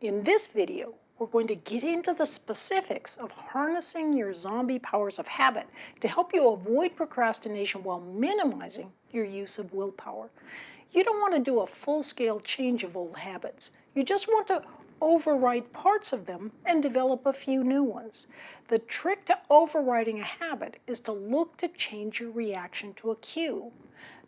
In this video, we're going to get into the specifics of harnessing your zombie powers of habit to help you avoid procrastination while minimizing your use of willpower. You don't want to do a full-scale change of old habits. You just want to override parts of them and develop a few new ones. The trick to overriding a habit is to look to change your reaction to a cue.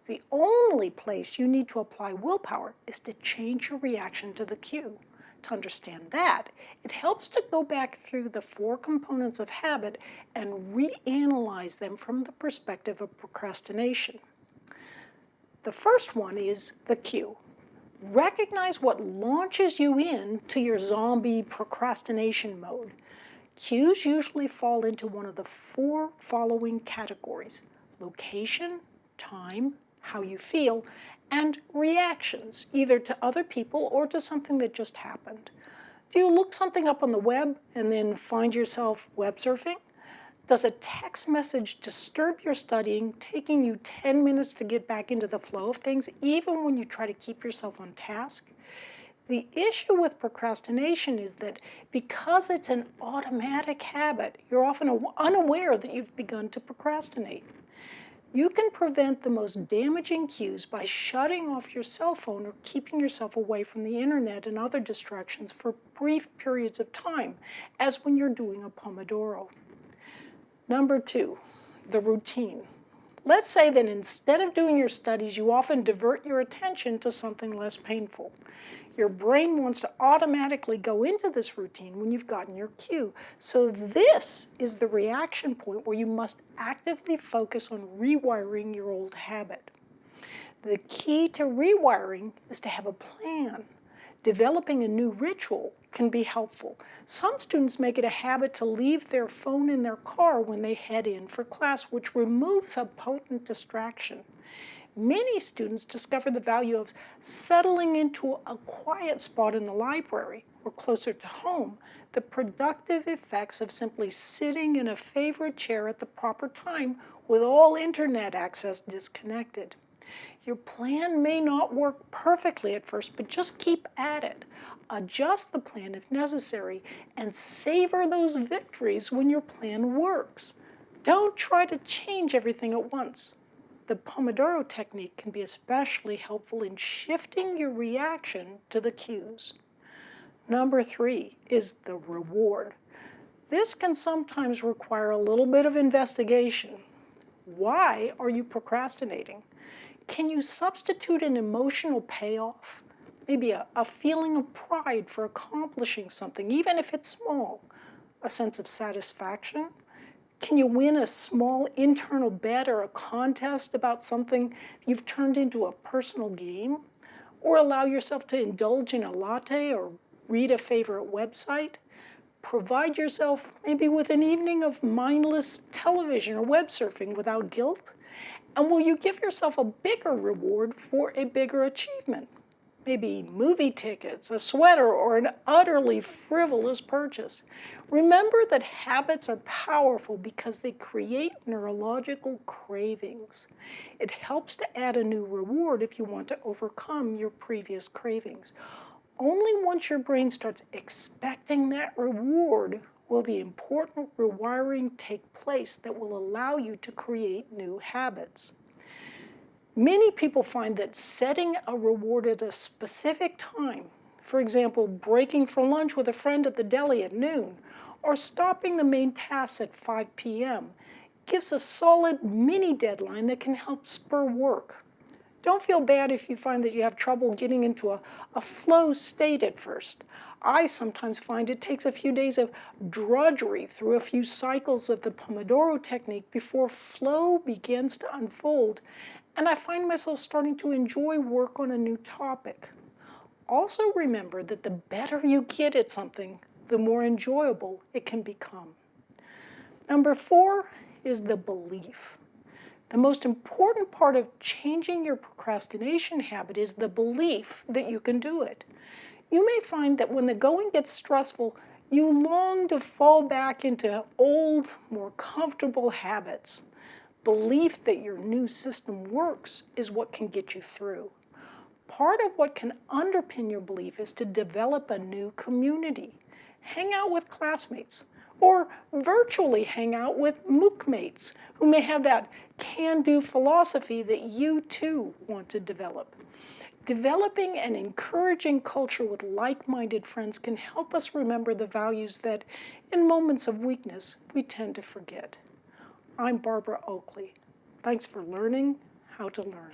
The only place you need to apply willpower is to change your reaction to the cue. To understand that, it helps to go back through the 4 components of habit and reanalyze them from the perspective of procrastination. The first one is the cue. Recognize what launches you into your zombie procrastination mode. Cues usually fall into one of the 4 following categories: location, time, how you feel, and reactions, either to other people or to something that just happened. Do you look something up on the web and then find yourself web surfing? Does a text message disturb your studying, taking you 10 minutes to get back into the flow of things, even when you try to keep yourself on task? The issue with procrastination is that because it's an automatic habit, you're often unaware that you've begun to procrastinate. You can prevent the most damaging cues by shutting off your cell phone or keeping yourself away from the internet and other distractions for brief periods of time, as when you're doing a Pomodoro. Number 2, the routine. Let's say that instead of doing your studies, you often divert your attention to something less painful. Your brain wants to automatically go into this routine when you've gotten your cue. So this is the reaction point where you must actively focus on rewiring your old habit. The key to rewiring is to have a plan. Developing a new ritual can be helpful. Some students make it a habit to leave their phone in their car when they head in for class, which removes a potent distraction. Many students discover the value of settling into a quiet spot in the library or closer to home, the productive effects of simply sitting in a favorite chair at the proper time with all internet access disconnected. Your plan may not work perfectly at first, but just keep at it. Adjust the plan if necessary and savor those victories when your plan works. Don't try to change everything at once. The Pomodoro technique can be especially helpful in shifting your reaction to the cues. Number 3 is the reward. This can sometimes require a little bit of investigation. Why are you procrastinating? Can you substitute an emotional payoff? Maybe a feeling of pride for accomplishing something, even if it's small. A sense of satisfaction? Can you win a small internal bet or a contest about something you've turned into a personal game? Or allow yourself to indulge in a latte or read a favorite website? Provide yourself maybe with an evening of mindless television or web surfing without guilt? And will you give yourself a bigger reward for a bigger achievement? Maybe movie tickets, a sweater, or an utterly frivolous purchase. Remember that habits are powerful because they create neurological cravings. It helps to add a new reward if you want to overcome your previous cravings. Only once your brain starts expecting that reward will the important rewiring take place that will allow you to create new habits. Many people find that setting a reward at a specific time, for example, breaking for lunch with a friend at the deli at noon, or stopping the main tasks at 5 p.m., gives a solid mini deadline that can help spur work. Don't feel bad if you find that you have trouble getting into a flow state at first. I sometimes find it takes a few days of drudgery through a few cycles of the Pomodoro technique before flow begins to unfold, and I find myself starting to enjoy work on a new topic. Also remember that the better you get at something, the more enjoyable it can become. Number 4 is the belief. The most important part of changing your procrastination habit is the belief that you can do it. You may find that when the going gets stressful, you long to fall back into old, more comfortable habits. Belief that your new system works is what can get you through. Part of what can underpin your belief is to develop a new community. Hang out with classmates, or virtually hang out with MOOC mates who may have that can-do philosophy that you too want to develop. Developing and encouraging culture with like-minded friends can help us remember the values that, in moments of weakness, we tend to forget. I'm Barbara Oakley. Thanks for learning how to learn.